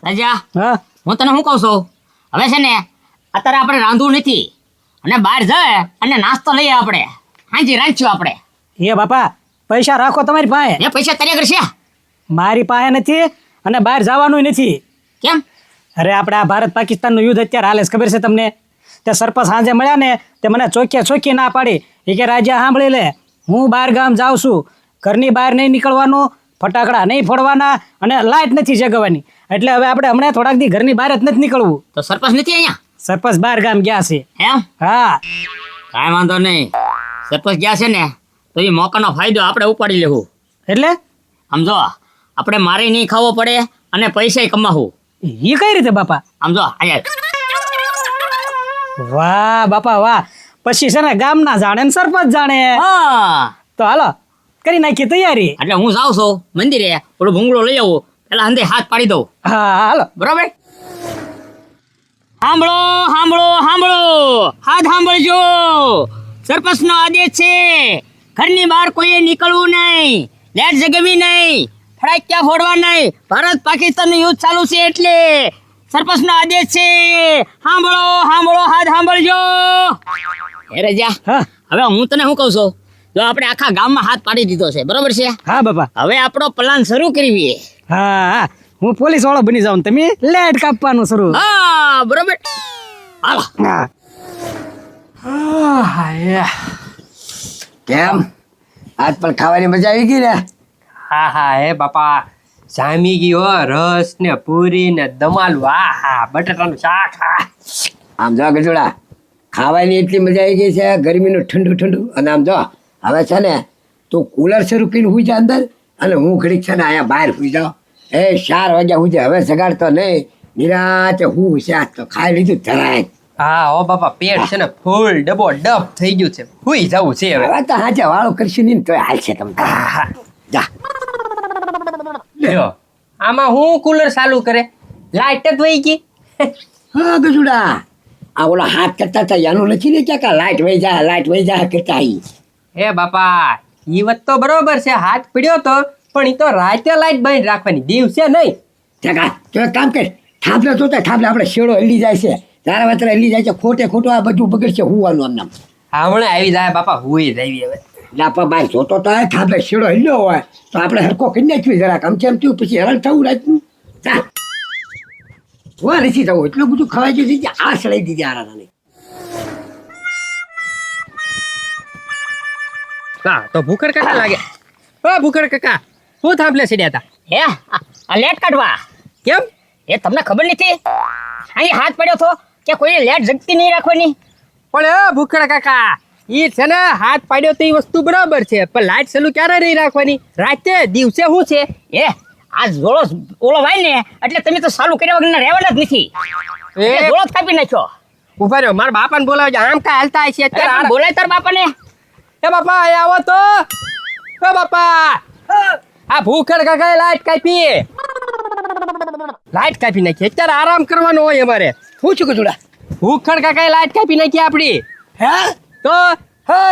રાજા હા હું તને શું કહું છું હવે છે ને અત્યારે આપણે રાંધવું નથી અને બહાર જાય અને નાસ્તો લઈએ આપણે હાજી રાંધશું આપણે એ બાપા પૈસા રાખો તમારી પાસે. એ પૈસા તૈયાર કરશે મારી પાસે નથી અને બહાર જવાનું નથી. કેમ અરે આપણે આ ભારત પાકિસ્તાનનું યુદ્ધ અત્યારે હાલે છે, ખબર છે તમને? તે સરપંચ સાંજે મળ્યા ને તે મને ચોખ્ખી ના પાડી. એ કે રાજા સાંભળી લે, હું બહાર ગામ જાઉં છું, ઘરની બહાર નહીં નીકળવાનું, ફટાકડા નહીં ફોડવાના અને લાઇટ નથી જગાવવાની. એટલે હવે આપણે હમણાં થોડાક દી ઘરની બહાર જ નથી નીકળવું. તો સરપંચ નથી અહીંયા સરપંચ બહાર ગામ ગયા છે. એમ હા કાંઈ વાંધો નહીં, સરપંચ ગયા છે ને તો એ મોકાનો ફાયદો આપણે ઉપાડી લેવું. એટલે સમજો આપણે મારે નહીં ખાવો પડે અને પૈસા કમાવું. એ કઈ રીતે બાપા? સમજો અહીંયા વાહ બાપા વાહ. પછી છે ને ગામ ના જાણે ને સરપંચ જાણે. હા તો હાલો કરી નાખીએ તૈયારી. એટલે હું જાઉં છું મંદિરે, ઓલો ભૂંગળો લઈ આવું, પેલા અંધે હાથ પાડી દઉં. હા હાલો. બરાબર. સાંભળો સાંભળો સાંભળો, હાથ સાંભળજો. સરપંચનો આદેશ છે, ઘરની બહાર કોઈએ નીકળવું નહીં, લેટ જગાવી નહીં, ફટાકડા ફોડવા નહીં. ભારત પાકિસ્તાનનું યુદ્ધ ચાલુ છે એટલે સરપંચનો આદેશ છે. સાંભળો સાંભળો, હાથ સાંભળજો. હે રાજા, હા હવે હું તને શું કહું છું, જો આપણે આખા ગામમાં હાથ પાડી દીધો છે, બરોબર છે? હા બાપા. હવે આપણો પ્લાન શરૂ કરવી. હા હા હું પોલીસ વાળો બની જાઉં, તમે લાઈટ કાપવાનું શરૂ. હા બરોબર. હાલો. કેમ આજ પણ ખાવાની મજા આવી ગઈ ને? હા હા હે બાપા, જામી ગયો રસ ને પૂરી ને દમાલું. હા હા બટાટાનું શાક. હા આમ જો ગજોડા, ખાવાની એટલી મજા આવી ગઈ છે, ગરમીનું ઠંડુ ઠંડુ. અને આમ જો હવે છે ને તું કુલર શરૂ કરીને હુઈ જા અંદર, અને હું ઘડીક છે ને અહીંયા બહાર હુઈ જાઉં. 4 વાગ્યા હુઈ જાય, હવે સગાડતો નહીં, નિરાતે હું છે. આજ તો ખાઈ લીધું જરાય. હા ઓ બાપા, પેટ છે ને ફૂલ ડબો ડબ થઈ ગયું છે, હુઈ જવું છે હવે. હવે તો હાજે વાળો કરશું નહીં તોય હાલ છે તમને. જા. લ્યો, આમાં હું કુલર ચાલુ કરે, લાઈટ જ વહી ગઈ. હા ગજુડા, આ ઓલા હાથ કરતા હતા એનું નથી ને ક્યાં લાઈટ વહી જાય કરતા ઈ. હે બાપા, ઈ વાત તો બરોબર છે, હાથ પીડ્યો તો, પણ ઈ તો રાતે લાઈટ બંધ રાખવાની, દિવસે નહીં. જગા તો એક કામ કર, થાંભલે જોતા થાંભલે આપણે શેડો હલી જાય છે, તારા વાતરા હલી જાય છે, ખોટે ખોટું આ બધું બગડશે હુવાનું આમ નામ. હમણાં આવી જાય બાપા, હુઈ જાય હવે. લાપા બાર જોતો તો થાંભલે શેડો હલ્યો હોય તો આપણે હરકો કરી નાખવી જરાક, આમ તેમ થયું પછી હેરાન થવું રાતનું. જા હોય નથી થવું, એટલું બધું ખવાઈ ગયું છે, આ સડાઈ દીધી આરાને. હા તો ભૂખડ કાકા લાગે. ઓ ભૂખડ કાકા, શું થાંભલે સીડ્યા હતા? હે આ લેટ કાઢવા. કેમ? એ તમને ખબર નથી અહીં હાથ પડ્યો તો કે કોઈ લેટ જગતી નહીં રાખવાની? પણ એ ભૂખડ કાકા, ઈ છે ને હાથ પાડ્યો તો એ વસ્તુ બરાબર છે, પણ લાઈટ ચાલુ ક્યારે નહીં રાખવાની? રાતે દિવસે શું છે? એ આ જોડો ઓલો વાય ને એટલે તમે તો ચાલુ કર્યા વગર રહેવાના જ નથી. એ જોડો જ કાપી નાખ્યો. ઉભા રહ્યો, મારા બાપાને બોલાવજો, આમ કા હાલતા હશે અરે અત્યારે. પણ બોલાય તાર બાપાને. એ બાપા અહીંયા આવો તો. એ બાપા, આ ભૂખડ કાકાએ લાઈટ કાપી, લાઈટ કાપી નાખી, અત્યારે આરામ કરવાનો હોય અમારે. શું છું ગજુડા? ભૂખડ કાકાએ લાઈટ કાપી નાખી આપડી. હે તો હે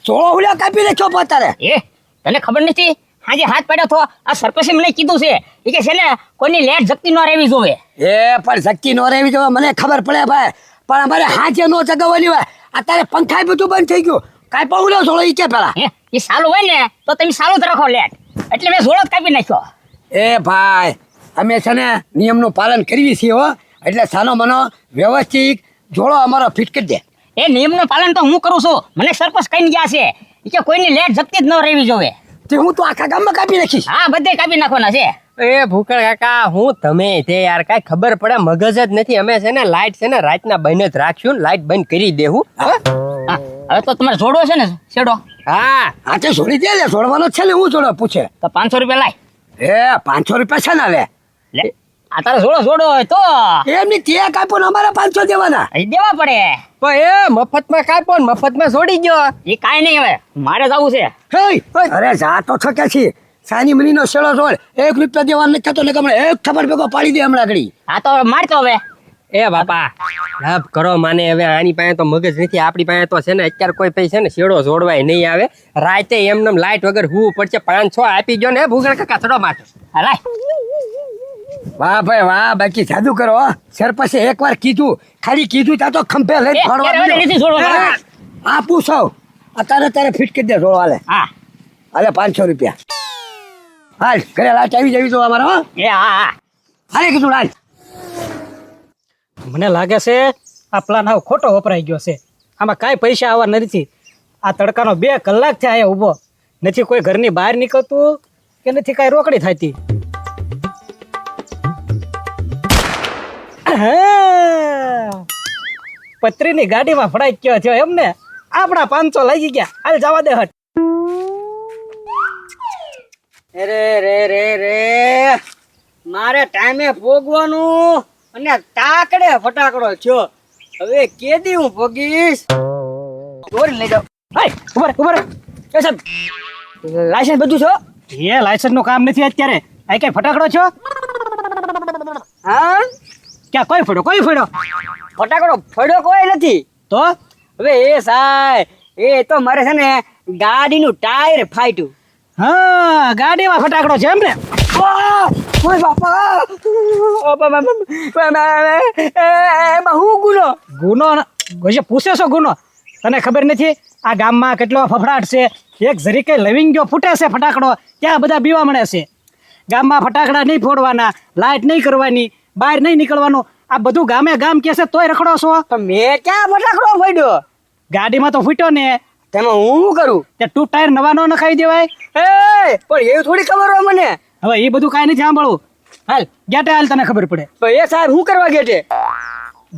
સોળો હુલ્યા કાપી નાખ્યો પોતાને. એ તને ખબર નથી આજે હાથ પડ્યો તો આ સરપંચે મને કીધું છે એ કે છે ને કોઈની લેટ જગતી ન રહેવી જોવે. એ પણ શક્તિ નો રહેવી જોઈએ, મને ખબર પડે ભાઈ, પણ અમારે હાથે નો જગાવવાની હોય. અત્યારે પંખા બધું બંધ થઈ ગયું, કાંઈ પવડો સોળો ઈ કે પેલા. હે એ સાલું હોય ને તો તમે સાલું જ રાખો લેટ, એટલે મેં જોડો જ કાપી નાખ્યો. એ ભાઈ અમે છે ને નિયમનું પાલન કરવી છીએ હો, એટલે સાનો મનો વ્યવસ્થિત જોડો અમારો ફિટ કરી દે. એ નિયમનું પાલન તો હું કરું છું, મને સરપંચ કહીને ગયા છે એ કે કોઈની લેટ જગતી જ ન રહેવી જોવે. તે હું તો આખા ગામમાં કાપી નાખીશ. હા બધે કાપી નાખવાના છે. એ ભૂખડ કાકા, હું તમે તે યાર કાંઈ ખબર પડે મગજ જ નથી. અમે છે ને લાઈટ છે ને રાતના બંધ જ રાખશું, લાઈટ બંધ કરી દેવું. હા, હવે તો તમારે જોડો છે ને શેડો, હા હા તે છોડી દે લે, છોડવાનો છે ને હું છોડો પૂછે. તો 500 રૂપિયા લાય. એ 500 રૂપિયા છે ને લે. લે આ તારો જોડો હોય તો એમની તે કાપ્યો ને અમારે 500 દેવાના. અહીં દેવા પડે. પણ એ મફતમાં કાપ્યો ને મફતમાં છોડી ગયો. એ કાંઈ નહીં, હવે મારે જવું છે. હે અરે જા તો છકે છી, સાની મનીનો શેડો છોડ, 1 રૂપિયા દેવાનો નથી થતો ને હમણાં 1 થપ્પડ ભેગો પાડી દે હમણાં ઘડી. હા તો મારતો હવે. એ બાપા લાભ કરો માને, હવે આની પાસે તો મગજ નથી, આપણી પાસે તો છે ને અત્યારે કોઈ પૈસા ને શેડો જોડવાય નહીં આવે. રાતે એમને લાઈટ વગર હું પડશે. 500 આપી ગયો ને ભૂગળ કાકા, ચડો માથે. હા લાય. વાહ ભાઈ વાહ, બાકી જાદુ કરો હો. સરપંચે એકવાર કીધું, ખાલી કીધું ત્યાં તો ખંભે લઈને એ, ફોડવા ત્યારે માંડ્યો. નથી છોડવા. હા, આપું સૌ તારે ફિટ કરી દે થોડો હાલે હા હાલે 500 રૂપિયા. હાલ ઘરે લાટ આવી જવી તો અમારે હો. એ હા હાલે કીધું હાલ. મને લાગે છે આ પ્લાન હાવ ખોટો વપરાઈ ગયો છે. આમાં કાંઈ પૈસા આવવા નથી. આ તડકાનો 2 કલાક થયા અહીંયા ઊભો નથી. કોઈ ઘરની બહાર નીકળતું કે નથી કાંઈ રોકડી થતી. પત્રીની ગાડીમાં ફડાઈ ગયો છે એમને. આપણા 500 લાગી ગયા. હાલ જવા દે હટ. રે રે રે રે મારે ટાઈમે ભોગવાનું અને તાકડે ફટાકડો થયો. હવે કેદી હું ભોગીશ? ચોરી લઈ જાઓ. હાય ઉભા રે, ઉભા રે. એ સાહેબ લાયસન્સ બધું છો? એ લાયસન્સ નું કામ નથી અત્યારે. આ કઈ ફટાકડો છો? હા ક્યાં કોઈ ફોડો, કોઈ ફોડો ફટાકડો ફોડ્યો કોઈ નથી. તો હવે એ સાહેબ એ તો મારે છે ને ગાડીનું ટાયર ફાટ્યું. હા, ગાડીમાં ફટાકડો છે એમ ને? ઓય બાપા એમાં હું ગુનો? ગુનો જે પૂછે છો ગુનો? તને ખબર નથી આ ગામમાં કેટલો ફફડાટ છે? એક જરી કઈ લવિંગો ફૂટે છે ફટાકડો ત્યાં બધા બીવા મળે છે. ગામમાં ફટાકડા નહીં ફોડવાના, લાઇટ નહીં કરવાની, બહાર નહીં નીકળવાનું. આ બધું ગામે ગામ કે છે તોય રખડો છો. તો મેં ક્યાં ફટાકડો ફોડ્યો? ગાડીમાં તો ફૂટ્યો ને, તેમાં હું શું કરું? તે 2 ટાયર નવા નો નખાઈ દેવાય. એ પણ એવું થોડી ખબર હોય મને. હવે એ બધું કાંઈ નથી સાંભળવું. હાલ ગેટે હાલ, તને ખબર પડે. તો એ સાહેબ શું કરવા ગેટે?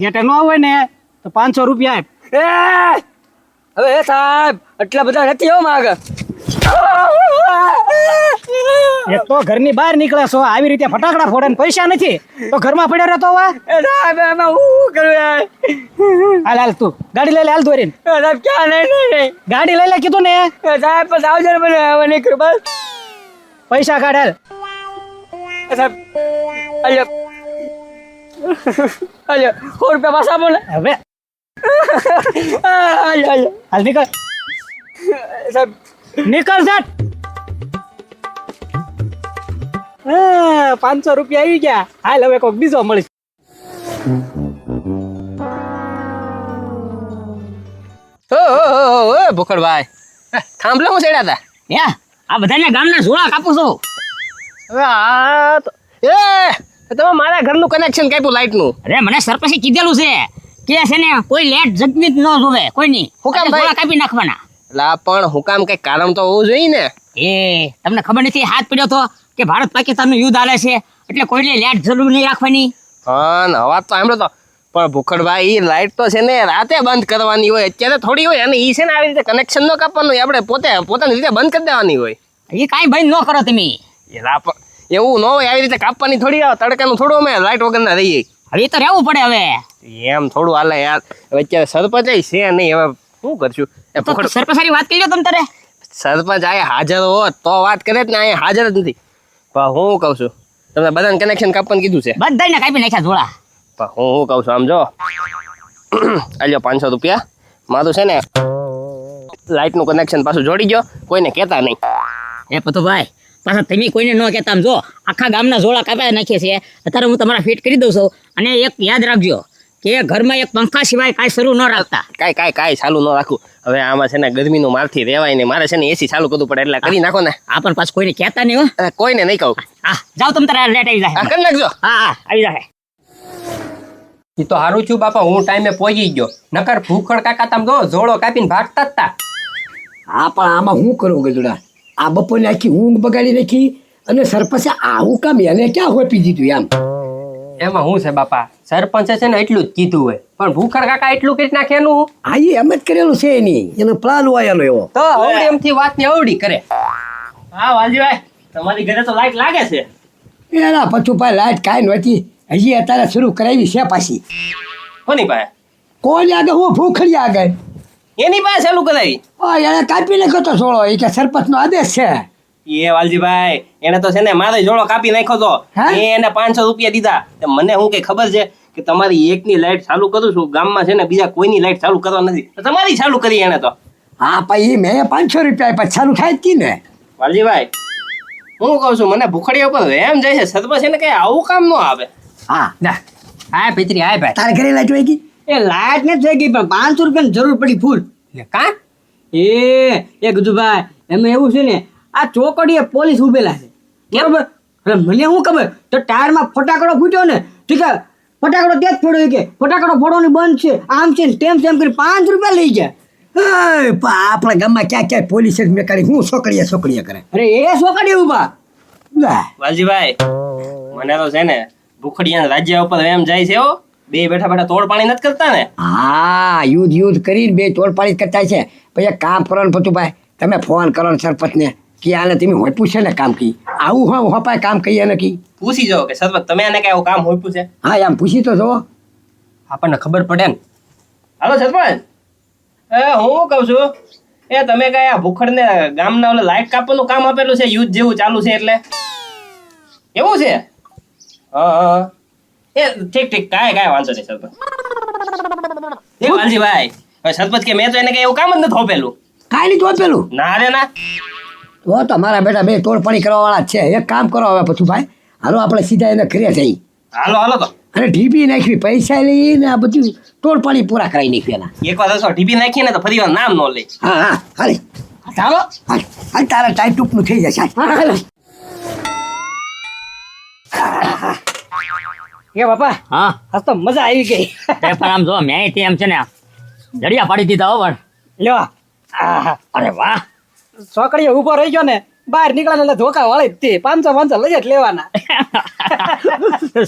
ગેટે ન હોય ને તો 500 રૂપિયા આપ. એ હવે એ સાહેબ એટલા બધા નથી હો માગ. એક તો ઘરની બહાર નીકળે છો આવી રીતે ફટાકડા ફોડે ને પૈસા નથી તો ઘરમાં પડ્યો રહેતો હોય. એ સાહેબ એમાં હું કરું યાર? હાલ હાલ તું ગાડી લઈ લે, હાલ દોરીને. એ સાહેબ ક્યાં નહીં. ગાડી લઈ લે કીધું ને. એ સાહેબ પછી આવજો ને મને હવે નહીં કરું બસ. પૈસા કાઢ હાલ. એ સાહેબ અલ્યો અલ્યો 100 રૂપિયા પાછા બોલે. હવે અલ્યો અલ્યો હાલ નીકળ, સાહેબ નીકળ ઝટ. 500 રૂપિયા આવી ગયા. હાલ હવે કોઈક બીજો મળીશ. ઓ ભૂખડભાઈ, થાંભલે હું ચડ્યા હતા. યા આ બધાને ગામના ઝોળા કાપું છું. હવે આ તો તમે મારા ઘરનું કનેક્શન કાપ્યું લાઇટનું. અરે મને સરપંચે કીધેલું છે કે છે ને કોઈ લેટ જગવી જ ન જોવે કોઈની. હું કામ ભાઈ? ઝોળા કાપી નાખવાના. લા પણ હું કામ કઈ કારણ તો હોવું જોઈએ ને. એ તમને ખબર નથી હાથ પડ્યો તો કે ભારત પાકિસ્તાનનું યુદ્ધ હાલે છે એટલે કોઈને લેટ જરૂર નહીં રાખવાની. હા ને અવાજ તો સાંભળો તો. પણ ભૂખડભાઈ ઈ લાઇટ તો છે ને રાતે બંધ કરવાની હોય, અત્યારે થોડી હોય. અને ઈ છે ને આવી રીતે કનેક્શન ન કાપવાનું હોય, આપણે પોતાની રીતે બંધ કરી દેવાની હોય. એ કાંઈ બંધ ન કરો તમે. એવું ન હોય, આવી રીતે કાપવાની થોડી આવે. તડકાનું થોડું અમે લાઇટ વગરના રહીએ. હવે એ તો રહેવું પડે. હવે એમ થોડું હાલે યાર. હવે અત્યારે સરપંચ છે નહીં, હવે શું કરશું? એ તો ભૂખડ સરપંચ વાત કરી લો તમે તારે. સરપંચ અહીંયા હાજર હોત તો વાત કરે જ ને, અહીંયા હાજર જ નથી. પણ હું કહું છું, તમને બધાને કનેક્શન કાપવાનું કીધું છે. બધાને કાપી નાખ્યા ઝોળા. પણ હું કહું છું, આમ જો આલ્યો 500 રૂપિયા. મારું છે ને લાઇટનું કનેક્શન પાછું જોડી ગયો, કોઈને કહેતા નહીં. એ પતુભાઈ પાછા તમે કોઈને ન કહેતા. આમ જો આખા ગામના ઝોળા કાપ્યા નાખીએ છીએ. અત્યારે હું તમારા ફિટ કરી દઉં છું. અને એક યાદ રાખજો કે ઘરમાં એક પંખા સિવાય કાંઈ શરૂ ન રાખતા. કાંઈ ચાલુ ન રાખું. હવે આમાં છે ને ગરમીનું મારથી રહેવાય ને, મારે છે ને એસી ચાલુ કરવું પડે, એટલે કરી નાખો ને. આ પણ પાછું કોઈને કહેતા નહીં હો. કોઈને નહીં કહું. હા જાઓ તમે તારા લેટ આવી જાય. હા કરી નાખજો. હા હા આવી જાય. ઈ તો હારું છું બાપા, હું ટાઈમે પહોંચી ગયો. નકર ભૂખડ કાકા તમે જો જોડો કાપીને ભાગતા જ તા. હા પણ આમાં હું કરું ગજુડા? આ બપોરની આખી ઊંઘ બગાડી નાખી અને સરપંચે આવું કામ એને ક્યાં હોપી દીધું એમ. એમાં હું છે બાપા, સરપંચે છે ને એટલું જ કીધું હોય, પણ ભૂખડ કાકા એટલું કરી નાખે એનું. આ એ એમ જ કરેલું છે એની, એનો પ્લાન હોય એનો એવો. તો અવડી એમથી વાત ને અવડી કરે. હા વાલજીભાઈ, તમારી ઘરે તો લાઈટ લાગે છે. એના પછી ભાઈ લાઈટ કાંઈ નહોતી, હજી અત્યારે શરૂ કરાવી છે પાછી. કોની પાસે? કોણ આગળ? હું ભૂખડી આગળ. એની પાસે ચાલુ કરાવી. એને કાપી નાખ્યો તો છોડો, એ કે સરપંચનો આદેશ છે. એ વાલજીભાઈ, એને તો છે ને મારે જોડો કાપી નાખ્યો તો. હા? એને 500 રૂપિયા દીધા. તે મને હું કઈ ખબર છે કે તમારી એકની લાઈટ ચાલુ કરું છું, ગામમાં છે ને બીજા કોઈની લાઈટ ચાલુ કરવા નથી, તો તમારી ચાલુ કરી એને તો. હા ભાઈ, મેં 500 રૂપિયા આપ્યા, ચાલુ થાય જ કી ને. વાલજીભાઈ, હું કહું છું મને ભૂખડિયા ઉપર એમ જાય છે સરપંચ એને કઈ આવું કામ ન આવે. હા ના હા ભીતરી હા ભાઈ તારે ઘરે લાઈટ વહી ગઈ? એ લાઈટ નથી થઈ ગઈ પણ 500 રૂપિયાની જરૂર પડી ફૂલ. કા એ ગજુભાઈ એમાં એવું છે ને આ ચોકડીએ પોલીસ ઉભેલા છે બરોબર. હવે મને શું ખબર તો ટાયરમાં ફટાકડો ફૂટ્યો ને ઠીક છે ફટાકડો ત્યાં જ ફોડ્યો કે ફટાકડો ફોડવાની બંધ છે આમ છે ને તેમ કરી 500 રૂપિયા લઈ ગયા. એ, પણ આપણા ગામમાં ક્યાં ક્યાં પોલીસ જ મેકાડી હું છોકરીએ કરે. અરે એ ચોકડીએ ઉભા. લે, વાલજીભાઈ મને તો છે ને ભૂખડિયા રાજ્ય ઉપર એમ જાય છે હો. બે બેઠા બેઠા તોડ પાણી નથી કરતા ને. હા યુદ્ધ કરીને બે તોડપાડી કરતા છે. પછી એક કામ કરો ને પતુભાઈ, તમે ફોન કરો ને સરપંચને કે આને તમે હોપ્યું છે ને કામ કી આવું હા હોપાય કામ કહીએ ને કી. પૂછી જાઓ કે સરપંચ તમે આને કઈ આવું કામ હોપ્યું છે. હા એમ પૂછી તો જુઓ. આપણને ખબર પડે ને. હાલો સરપંચ હું કહું છું એ તમે કઈ આ ભૂખડને ગામના ઓલે લાઈટ કાપવાનું કામ આપેલું છે યુદ્ધ જેવું ચાલુ છે એટલે એવું છે. હા એ ઠીક કાંઈ વાંધો નહીં સરપંચ. એ વાલજીભાઈ હવે સરપંચ કે મેં તો એને કઈ એવું કામ જ નથી થોપેલું. કાંઈ નહીં જોપેલું ના રે ના. તો તમારા બેટા બે તોડપાડી કરવા વાળા જ છે. એક કામ કરો હવે પતુભાઈ, હાલો આપણે સીધા એને ઘરે જઈ હાલો તો અને ઢીપી નાખવી, પૈસા લઈને આ બધું તોડપાડી પૂરા કરાવી નાખવી એના. એક વાર રસો ઢીપી નાખીએ ને તો ફરી વાર નામ ન લે. હા હાલે ચાલો હાલ તારા ટાઈમ ટૂંકનું થઈ જશે. એ બાપા હા આજ તો મજા આવી ગઈ. તે પણ આમ જો મેં તેમ છે ને જડિયા પાડી દીધા હો પણ. લ્યો આહા. અરે વાહ ચોકડીએ ઊભો રહી ગયો ને બહાર નીકળે એટલે ધોકા વાળી જ તે 500 લઈ જ લેવાના.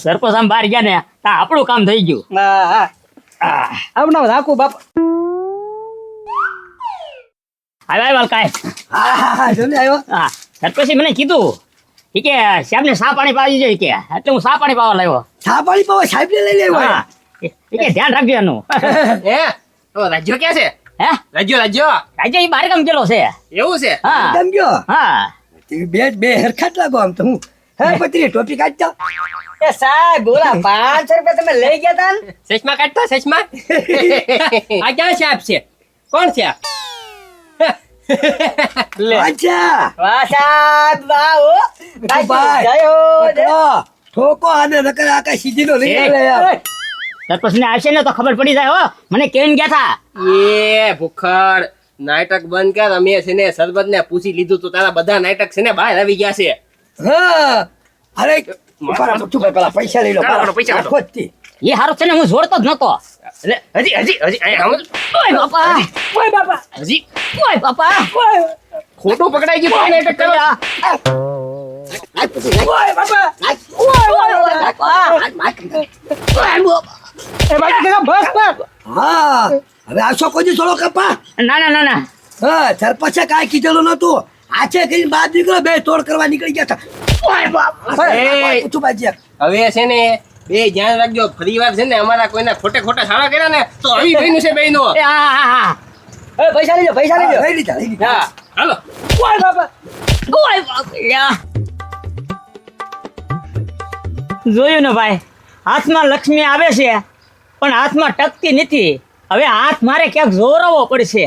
સરપંચ આમ બહાર ગયા ને તા આપણું કામ થઈ ગયું. આવું રાખું બાપા. આવ્યા કાંઈ હા જલ્દી આવ્યો. હા સરપંચે મને કીધું ઈ કે સાહેબને સા પાણી પાવી જોઈએ કે એટલે હું સા પાણી પાવા લાવ્યો. ચા પાણી પાવા સાહેબ ને લઈ લેવો. હા ઈ કે ધ્યાન રાખજો એનું. હે તો રાજ્યો ક્યાં છે? હે રાજ્યો આજે ઈ બહાર ગામ ગયેલો છે. એવું છે. હા કેમ ગયો? હા બે હરખાટ લાગો આમ તો હું. હે પત્રી ટોપી કાઢતા. એ સાહેબ બોલા 500 રૂપિયા તમે લઈ ગયા તા ને? સચમાં કાઢતા સચમાં. આ ક્યાં સાહેબ છે? કોણ છે? અચ્છા વાહ સાહેબ વાહ હો. ભાઈ, જય હો, જય હો. ઠોકો આને નકર આકા સીધીનો લઈ લે યાર. સરપંચ ને આવશે ને તો ખબર પડી જાય હો મને કેમ ગયા હતા. એ ભૂખડ નાટક બંધ કર. અમે છે ને સરબત ને પૂછી લીધું તો તારા બધા નાટક છે ને બહાર આવી ગયા છે. હા અરે ઉભા રહો, તું ભાઈ પેલા પૈસા લઈ લો. કાઢો, પૈસા કાઢો. આખો જ થી. એ હારો છે ને હું જોડતો જ નતો. એટલે હજી અહીંયા આવો. ઓય બાપા ઓય બાપા હજી ઓય બાપા ખોટું પકડાઈ ગયું. કોઈ નાટક કરો. ઓય બાપા એ બાકી કે બસ બસ. હા હવે આશો કોઈ થોડો કપા. ના ના ના ના હા સરપંચે કાંઈ કીધેલું નતું. આછે કઈ બાદ નીકળો બે તોડ કરવા નીકળી ગયા હતા. ઓય બાપ એ. તું બાજી હવે છે ને બે ધ્યાન રાખજો. ફરી વાર છે ને અમારા કોઈના ખોટા શાળા કર્યા ને તો આવી બહેનું છે બેનો. એ હા હા હા એ પૈસા લેજો પૈસા લેજો. લઈ લીધા. હા હાલો. ઓય બાપા ઓય બાપા જોયું ને ભાઈ હાથમાં લક્ષ્મી આવે છે પણ હાથમાં ટકતી નથી. હવે હાથ મારે ક્યાંક જોરવવો પડશે.